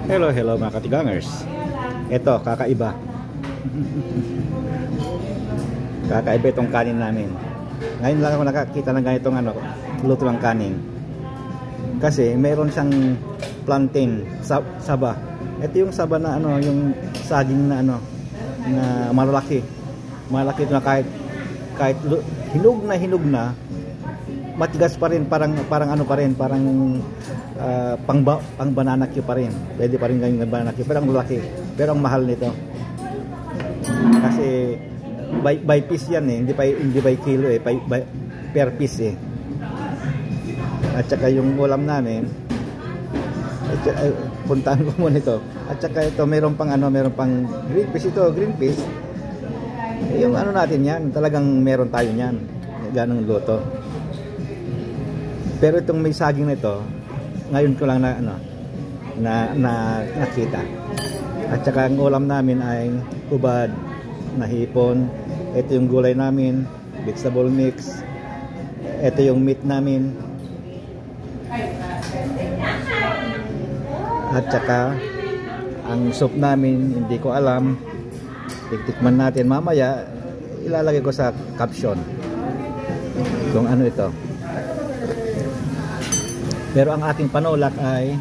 Hello, hello mga katigangers. Ito, kakaiba. Kakaiba itong kanin namin. Ngayon lang ako nakakita ng ganitong luto ng kanin. Kasi mayroon siyang plantain, saba. Ito yung saba na yung saging na na malaki. Malaki ito na kahit hinog na matigas pa rin, parang pang banana cue pa rin. Pwede pa rin gawing banana cue, pero ang laki. Pero ang mahal nito. Kasi by piece yan eh, hindi by kilo eh, per piece eh. At saka yung ulam namin, puntahan ko muna ito. At saka ito meron pang green peas ito, green peas. Yung natin yan, talagang meron tayo niyan. Ganong luto. Pero itong may saging na ito, ngayon ko lang nakita. At saka ang ulam namin ay hubad na hipon. Ito yung gulay namin, vegetable mix. Ito yung meat namin. At saka ang soup namin, hindi ko alam. Tiktikman natin mamaya. Ilalagay ko sa caption kung ano ito. Pero ang aking panulak ay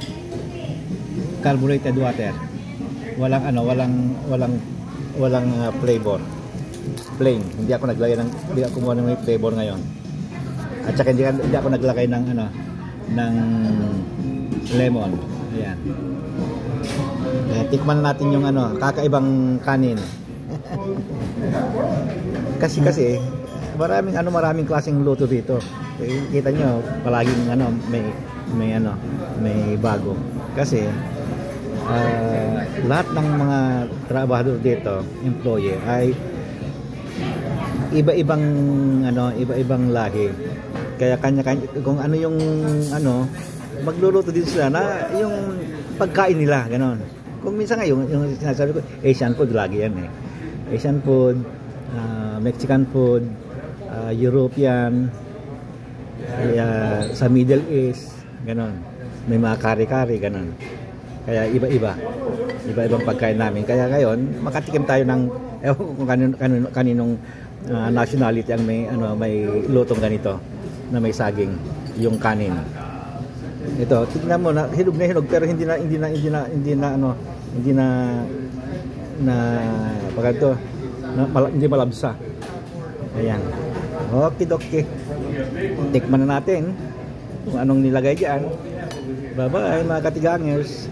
carbureted water. Walang flavor. Plain. Hindi ako kumuha ng may flavor ngayon. At saka hindi ako naglagay ng lemon. Ayan. Tikman natin yung kakaibang kanin. kasi maraming klaseng luto dito. Kita nyo palaging may bago. Kasi lahat ng mga trabahador dito, employee, ay iba-ibang lahi. Kaya kanya-kanya kung yung magluluto din sila na yung pagkain nila, ganon. Kung minsan yung sinasabi ko, Asian food lagi yan eh. Asian food, Mexican food, European, sa Middle East, ganon. May mga kari-kari, ganon. Kaya iba-ibang pagkain namin. Kaya ngayon, makatikim tayo ng kung kaninong nationality ang may lutong ganito na may saging, yung kanin. Ito, tignan mo na hinog pero hindi malabsa. Ayan. Okay. Tikman na natin kung anong nilagay diyan. Bye-bye mga katigangers.